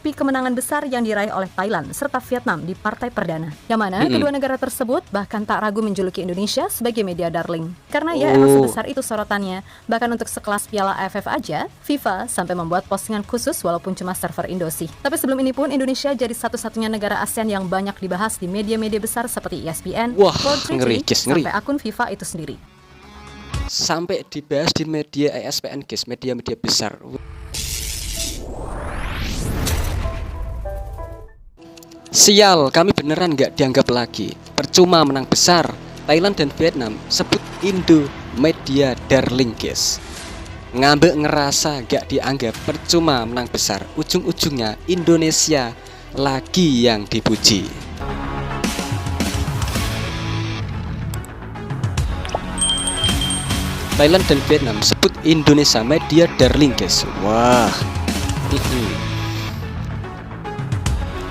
menutupi kemenangan besar yang diraih oleh Thailand serta Vietnam di partai perdana. Yang mana kedua negara tersebut bahkan tak ragu menjuluki Indonesia sebagai media darling. Karena ya emang sebesar itu sorotannya. Bahkan untuk sekelas Piala AFF aja, FIFA sampai membuat postingan khusus walaupun cuma server Indo sih. Tapi sebelum ini pun Indonesia jadi satu-satunya negara ASEAN yang banyak dibahas di media-media besar seperti ESPN, World ngeri. sampai akun FIFA itu sendiri. Sampai dibahas di media ESPN guys, media-media besar. Sial, kami beneran nggak dianggap lagi. Percuma menang besar. Thailand dan Vietnam sebut Indo media darling guys. Ngambek ngerasa gak dianggap, percuma menang besar. Ujung-ujungnya Indonesia lagi yang dipuji. Thailand dan Vietnam sebut Indonesia media darling guys. Wah,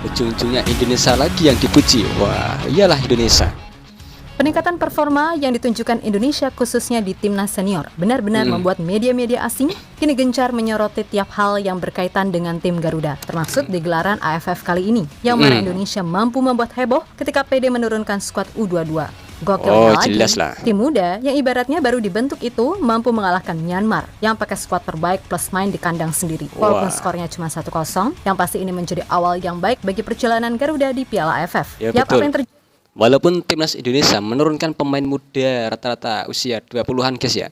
ujung-ujungnya Indonesia lagi yang dipuji. Wah, iyalah Indonesia. Peningkatan performa yang ditunjukkan Indonesia khususnya di timnas senior benar-benar membuat media-media asing kini gencar menyoroti tiap hal yang berkaitan dengan tim Garuda, termasuk di gelaran AFF kali ini, yang mana Indonesia mampu membuat heboh ketika PD menurunkan skuad U22. Gokilnya lagi, jelas lah. tim muda yang ibaratnya baru dibentuk itu mampu mengalahkan Myanmar yang pakai skuad terbaik plus main di kandang sendiri. Walaupun skornya cuma 1-0, yang pasti ini menjadi awal yang baik bagi perjalanan Garuda di Piala AFF. Ya, betul. Apa yang terjadi? Walaupun timnas Indonesia menurunkan pemain muda rata-rata usia 20-an guys ya,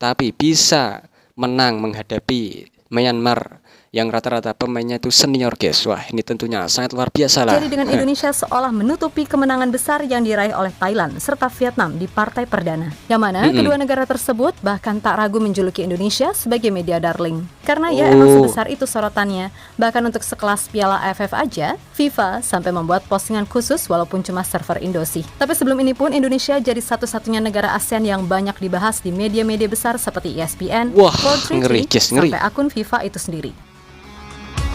tapi bisa menang menghadapi Myanmar yang rata-rata pemainnya itu senior guys. Wah, ini tentunya sangat luar biasa lah. Jadi dengan Indonesia seolah menutupi kemenangan besar yang diraih oleh Thailand serta Vietnam di partai perdana. Yang mana kedua negara tersebut bahkan tak ragu menjuluki Indonesia sebagai media darling. Karena ya emang sebesar itu sorotannya. Bahkan untuk sekelas Piala AFF aja, FIFA sampai membuat postingan khusus walaupun cuma server Indo sih. Tapi sebelum ini pun Indonesia jadi satu-satunya negara ASEAN yang banyak dibahas di media-media besar seperti ESPN, World ngeri. sampai akun FIFA itu sendiri.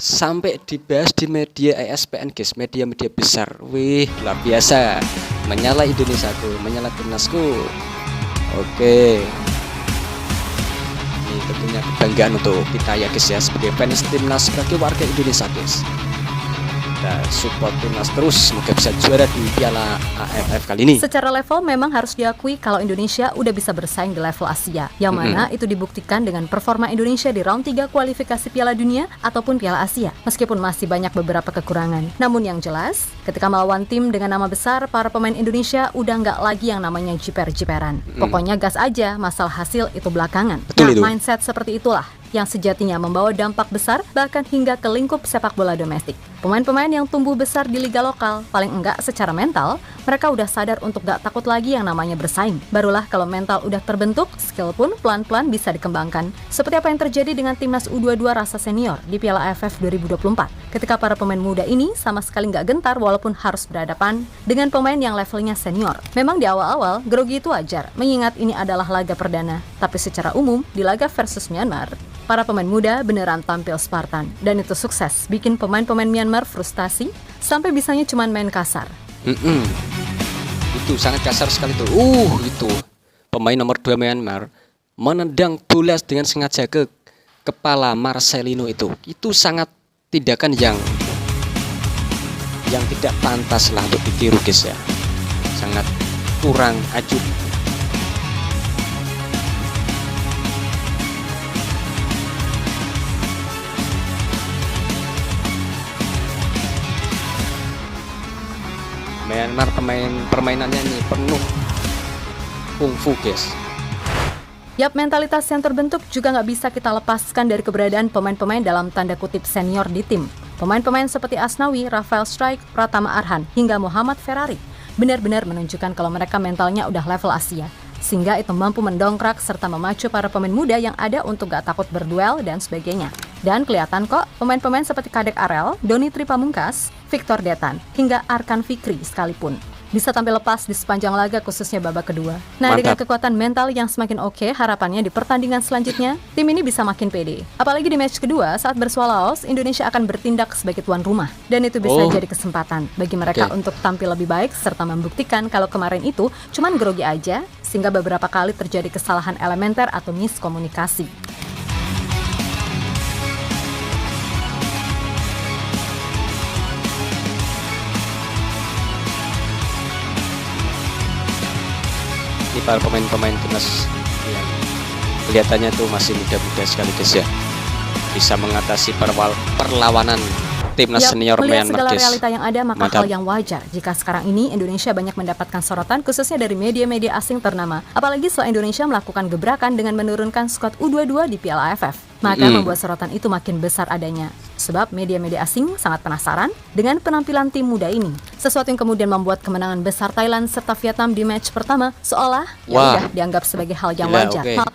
Sampai dibahas di media ESPN guys, media-media besar. Wih, luar biasa. Menyala Indonesiaku, menyala timnasku. Oke. Ini tentunya kebanggaan untuk kita ya guys ya, sebagai fans timnas, sebagai warga Indonesia guys. Kita support timnas terus, semoga bisa juara di Piala AFF kali ini. Secara level memang harus diakui kalau Indonesia udah bisa bersaing di level Asia, yang mana itu dibuktikan dengan performa Indonesia di round 3 kualifikasi Piala Dunia ataupun Piala Asia, meskipun masih banyak beberapa kekurangan. Namun yang jelas, ketika melawan tim dengan nama besar, para pemain Indonesia udah nggak lagi yang namanya jiper-jiperan. Pokoknya gas aja, masalah hasil itu belakangan. Betul itu. Mindset seperti itulah yang sejatinya membawa dampak besar bahkan hingga ke lingkup sepak bola domestik. Pemain-pemain yang tumbuh besar di liga lokal, paling enggak secara mental, mereka udah sadar untuk gak takut lagi yang namanya bersaing. Barulah kalau mental udah terbentuk, skill pun pelan-pelan bisa dikembangkan. Seperti apa yang terjadi dengan timnas U22 rasa senior di Piala AFF 2024. Ketika para pemain muda ini sama sekali gak gentar walaupun harus berhadapan dengan pemain yang levelnya senior. Memang di awal-awal, grogi itu wajar, mengingat ini adalah laga perdana. Tapi secara umum, di laga versus Myanmar, para pemain muda beneran tampil Spartan. Dan itu sukses, bikin pemain-pemain Myanmar frustasi, sampai bisanya cuman main kasar. Itu sangat kasar sekali tuh. Itu pemain nomor 2 Myanmar menendang bola dengan sengaja ke kepala Marcelino itu. Itu sangat tindakan yang tidak pantas lah untuk ditiru guys ya. Sangat kurang acuh. Myanmar permainannya ini penuh kungfu guys. Yap, mentalitas yang terbentuk juga nggak bisa kita lepaskan dari keberadaan pemain-pemain dalam tanda kutip senior di tim. Pemain-pemain seperti Asnawi, Rafael Strike, Pratama Arhan, hingga Muhammad Ferrari benar-benar menunjukkan kalau mereka mentalnya udah level Asia. Sehingga itu mampu mendongkrak serta memacu para pemain muda yang ada untuk gak takut berduel dan sebagainya. Dan kelihatan kok pemain-pemain seperti Kadek Arel, Doni Tripamungkas, Victor Detan, hingga Arkan Fikri sekalipun bisa tampil lepas di sepanjang laga khususnya babak kedua. Nah, dengan kekuatan mental yang semakin oke, harapannya di pertandingan selanjutnya, tim ini bisa makin pede. Apalagi di match kedua, saat bersua Laos, Indonesia akan bertindak sebagai tuan rumah. Dan itu bisa jadi kesempatan bagi mereka untuk tampil lebih baik, serta membuktikan kalau kemarin itu cuman grogi aja, sehingga beberapa kali terjadi kesalahan elementer atau miskomunikasi. para pemain-pemain timnas yang kelihatannya tuh masih muda-muda sekali guys ya, bisa mengatasi perlawanan timnas senior melihat Myanmar segala guys. realita yang ada, maka Mantap. hal yang wajar jika sekarang ini Indonesia banyak mendapatkan sorotan khususnya dari media-media asing ternama. Apalagi setelah Indonesia melakukan gebrakan dengan menurunkan skuad U22 di Piala AFF. Maka membuat sorotan itu makin besar adanya. Sebab media-media asing sangat penasaran dengan penampilan tim muda ini. Sesuatu yang kemudian membuat kemenangan besar Thailand serta Vietnam di match pertama seolah Wah. udah dianggap sebagai hal yang Gila, wajar. oke.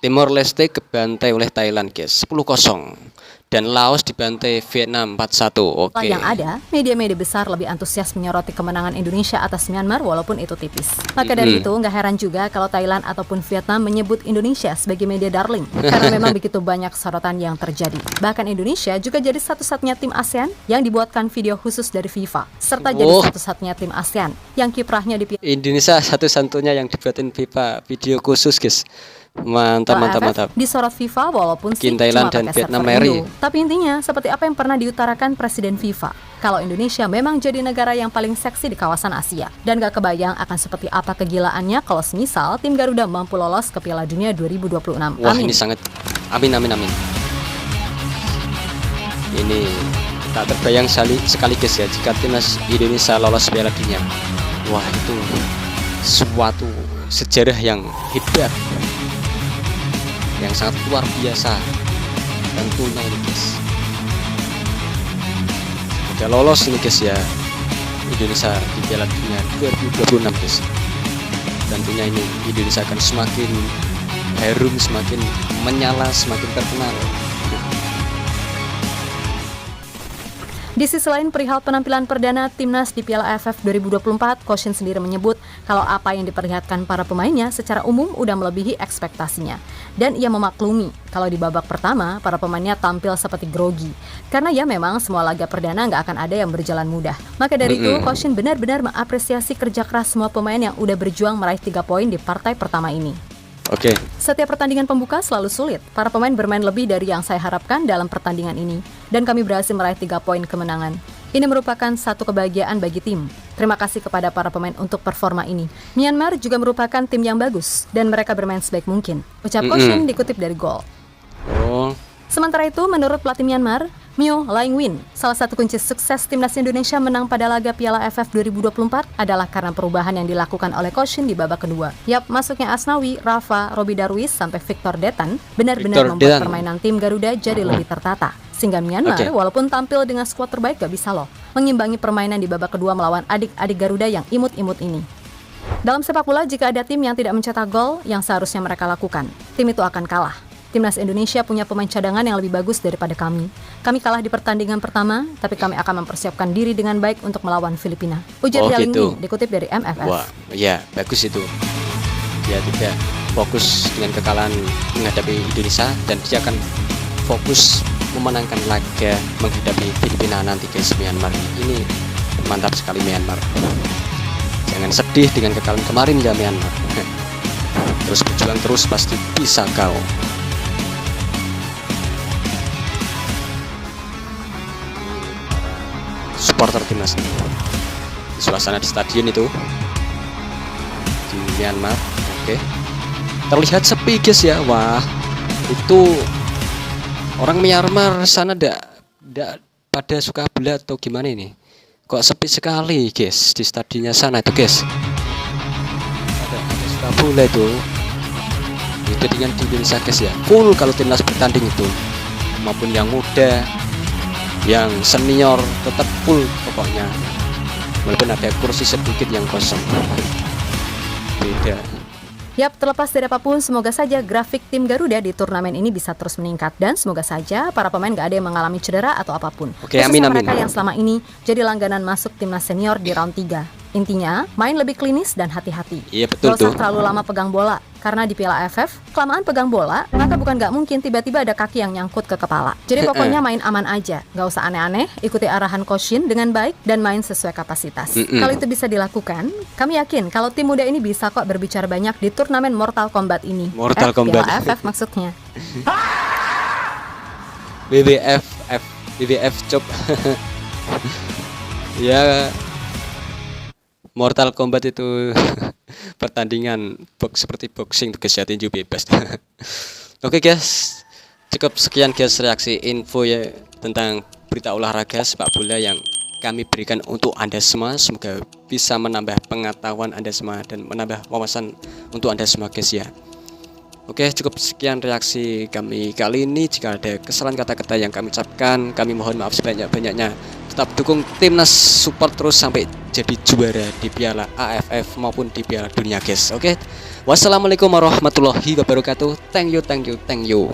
Timor Leste kebantai oleh Thailand guys 10-0 dan Laos dibantai Vietnam 4-1. Oke. Yang ada, media-media besar lebih antusias menyoroti kemenangan Indonesia atas Myanmar walaupun itu tipis. Maka dari itu, nggak heran juga kalau Thailand ataupun Vietnam menyebut Indonesia sebagai media darling. Karena memang begitu banyak sorotan yang terjadi. Bahkan Indonesia juga jadi satu-satunya tim ASEAN yang dibuatkan video khusus dari FIFA. Serta jadi satu-satunya tim ASEAN yang kiprahnya di Indonesia satu-satunya yang dibuatin FIFA video khusus guys. Mantap. disorot FIFA walaupun sih Thailand cuma dan pakai Vietnam server Mary. Indo. Tapi intinya seperti apa yang pernah diutarakan Presiden FIFA, kalau Indonesia memang jadi negara yang paling seksi di kawasan Asia. Dan gak kebayang akan seperti apa kegilaannya kalau semisal tim Garuda mampu lolos ke Piala Dunia 2026. Wah, Amin. ini sangat amin. Ini tak terbayang sekali guys ya jika timnas Indonesia lolos Piala Dunia. Wah, itu suatu sejarah yang hebat, yang sangat luar biasa tentunya ini guys. Udah lolos ini guys ya Indonesia di Piala Dunia 2026 guys. Tentunya ini Indonesia akan semakin harum, semakin menyala, semakin terkenal. Di sisi lain, perihal penampilan perdana timnas di Piala AFF 2024, Coach Shin sendiri menyebut kalau apa yang diperlihatkan para pemainnya secara umum udah melebihi ekspektasinya. Dan ia memaklumi kalau di babak pertama, para pemainnya tampil seperti grogi. Karena ya memang semua laga perdana nggak akan ada yang berjalan mudah. Maka dari itu, Coach Shin benar-benar mengapresiasi kerja keras semua pemain yang udah berjuang meraih 3 poin di partai pertama ini. Oke. Setiap pertandingan pembuka selalu sulit. Para pemain bermain lebih dari yang saya harapkan dalam pertandingan ini. Dan kami berhasil meraih 3 poin kemenangan. Ini merupakan satu kebahagiaan bagi tim. Terima kasih kepada para pemain untuk performa ini. Myanmar juga merupakan tim yang bagus. Dan mereka bermain sebaik mungkin. Ucap Coach Shin dikutip dari Gol. Oh. Sementara itu, menurut pelatih Myanmar, Myo Laing-win, salah satu kunci sukses timnas Indonesia menang pada laga Piala AFF 2024 adalah karena perubahan yang dilakukan oleh Coach Shin di babak kedua. Yap, masuknya Asnawi, Rafa, Robi Darwis, sampai Victor Detan benar-benar membuat permainan tim Garuda jadi lebih tertata. Sehingga Myanmar, walaupun tampil dengan skuad terbaik gak bisa loh mengimbangi permainan di babak kedua melawan adik-adik Garuda yang imut-imut ini. Dalam sepak bola, jika ada tim yang tidak mencetak gol yang seharusnya mereka lakukan, tim itu akan kalah. Timnas Indonesia punya pemain cadangan yang lebih bagus daripada kami. Kami kalah di pertandingan pertama, tapi kami akan mempersiapkan diri dengan baik untuk melawan Filipina. Ujar Lia Lingbing, dikutip dari MFF. Wah, ya bagus itu. Dia tidak fokus dengan kekalahan menghadapi Indonesia dan dia akan fokus memenangkan laga menghadapi Filipina nanti guys. Myanmar ini mantap sekali Myanmar. Jangan sedih dengan kekalahan kemarin ya Myanmar. Terus berjuang terus, pasti bisa kau. Supporter timnas ini. Suasana di stadion itu di Myanmar, oke. Terlihat sepi guys ya. Wah, itu orang Myanmar sana ndak pada suka bola atau gimana ini? Kok sepi sekali guys di stadionnya sana itu guys. Ada suka bola itu. Itu dengan di Indonesia guys ya. Full kalau timnas bertanding itu. Maupun yang muda, yang senior tetap full pokoknya. Walaupun ada kursi sedikit yang kosong. Beda. Yap, terlepas dari apapun, semoga saja grafik tim Garuda di turnamen ini bisa terus meningkat. Dan semoga saja para pemain gak ada yang mengalami cedera atau apapun. Oke, amin. Mereka yang selama ini jadi langganan masuk timnas senior di round 3. Intinya, main lebih klinis dan hati-hati. Iya betul Gak usah terlalu lama pegang bola. Karena di Piala AFF, kelamaan pegang bola, maka bukan gak mungkin tiba-tiba ada kaki yang nyangkut ke kepala. Jadi pokoknya main aman aja. Gak usah aneh-aneh, ikuti arahan Coach Shin dengan baik dan main sesuai kapasitas. Kalau itu bisa dilakukan, kami yakin kalau tim muda ini bisa kok berbicara banyak di turnamen Mortal Kombat ini. Mortal Kombat. Piala AFF maksudnya. WWF cop. Ya Mortal Kombat itu pertandingan seperti boxing tuh guys ya, tinju bebas. Oke guys, cukup sekian guys reaksi info ya tentang berita olahraga sepak bola yang kami berikan untuk Anda semua. Semoga bisa menambah pengetahuan Anda semua dan menambah wawasan untuk Anda semua guys ya. Oke, cukup sekian reaksi kami kali ini. Jika ada kesalahan kata-kata yang kami ucapkan, kami mohon maaf sebanyak-banyaknya. Tetap dukung timnas, support terus sampai jadi juara di Piala AFF maupun di Piala Dunia guys. Oke, wassalamualaikum warahmatullahi wabarakatuh. Thank you.